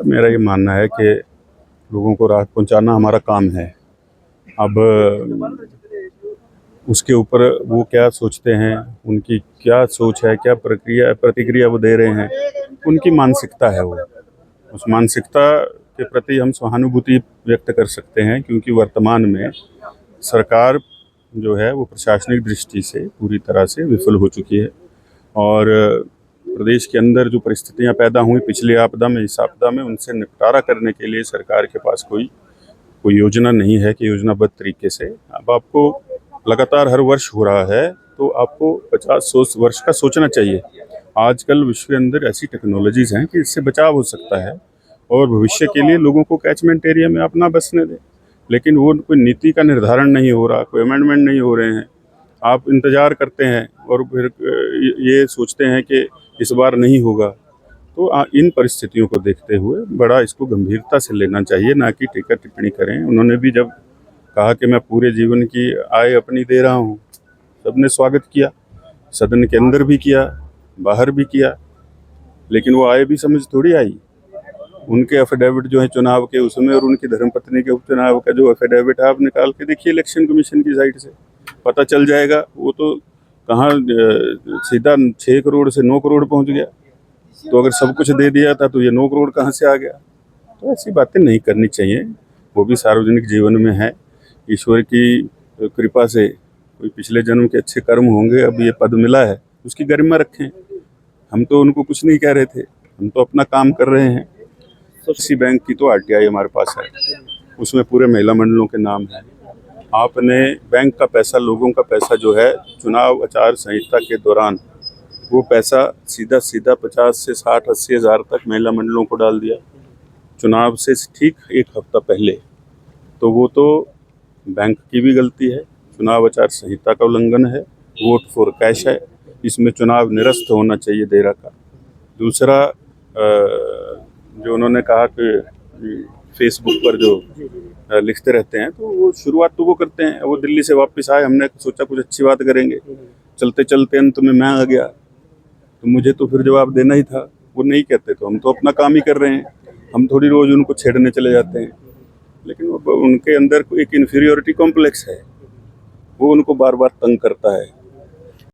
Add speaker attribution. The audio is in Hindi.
Speaker 1: मेरा ये मानना है कि लोगों को राहत पहुंचाना हमारा काम है। अब उसके ऊपर वो क्या सोचते हैं, उनकी क्या सोच है, क्या प्रतिक्रिया वो दे रहे हैं, उनकी मानसिकता है वो। उस मानसिकता के प्रति हम सहानुभूति व्यक्त कर सकते हैं, क्योंकि वर्तमान में सरकार जो है वो प्रशासनिक दृष्टि से पूरी तरह से विफल हो चुकी है। और प्रदेश के अंदर जो परिस्थितियां पैदा हुई पिछली आपदा में, इस आपदा में, उनसे निपटारा करने के लिए सरकार के पास कोई योजना नहीं है कि योजनाबद्ध तरीके से। अब आपको लगातार हर वर्ष हो रहा है, तो आपको 50-100 वर्ष का सोचना चाहिए। आजकल विश्व के अंदर ऐसी टेक्नोलॉजीज हैं कि इससे बचाव हो सकता है और भविष्य के लिए लोगों को कैचमेंट एरिया में अपना बसने दें। लेकिन वो कोई नीति का निर्धारण नहीं हो रहा, कोई अमेंडमेंट नहीं हो रहे हैं। आप इंतज़ार करते हैं और फिर ये सोचते हैं कि इस बार नहीं होगा। तो इन परिस्थितियों को देखते हुए बड़ा इसको गंभीरता से लेना चाहिए, ना कि टीका टिप्पणी करें। उन्होंने भी जब कहा कि मैं पूरे जीवन की आय अपनी दे रहा हूँ, सबने स्वागत किया, सदन के अंदर भी किया, बाहर भी किया, लेकिन वो आय भी समझ थोड़ी आई। उनके एफिडेविट जो है चुनाव के उसमें, और उनकी धर्मपत्नी के उपचुनाव का जो एफिडेविट है, आप निकाल के देखिए इलेक्शन कमीशन की साइट से, पता चल जाएगा। वो तो कहाँ सीधा 6 करोड़ से 9 करोड़ पहुँच गया। तो अगर सब कुछ दे दिया था तो ये 9 करोड़ कहाँ से आ गया? तो ऐसी बातें नहीं करनी चाहिए। वो भी सार्वजनिक जीवन में है, ईश्वर की कृपा से कोई पिछले जन्म के अच्छे कर्म होंगे, अब ये पद मिला है, उसकी गरिमा रखें। हम तो उनको कुछ नहीं कह रहे थे, हम तो अपना काम कर रहे हैं। इसी बैंक की तो RTI हमारे पास है, उसमें पूरे महिला मंडलों के नाम है। आपने बैंक का पैसा, लोगों का पैसा जो है, चुनाव आचार संहिता के दौरान वो पैसा सीधा 50 से 60-80 हज़ार तक महिला मंडलों को डाल दिया, चुनाव से ठीक 1 हफ्ता पहले। तो वो तो बैंक की भी गलती है, चुनाव आचार संहिता का उल्लंघन है, वोट फॉर कैश है, इसमें चुनाव निरस्त होना चाहिए देरा का। दूसरा, जो उन्होंने कहा कि फेसबुक पर जो लिखते रहते हैं, तो वो शुरुआत तो वो करते हैं। वो दिल्ली से वापस आए, हमने सोचा कुछ अच्छी बात करेंगे, चलते चलते अंत में मैं आ गया, तो मुझे तो फिर जवाब देना ही था। वो नहीं कहते तो हम तो अपना काम ही कर रहे हैं, हम थोड़ी रोज़ उनको छेड़ने चले जाते हैं। लेकिन वो उनके अंदर एक इन्फीरियोरिटी कॉम्प्लेक्स है, वो उनको बार बार तंग करता है।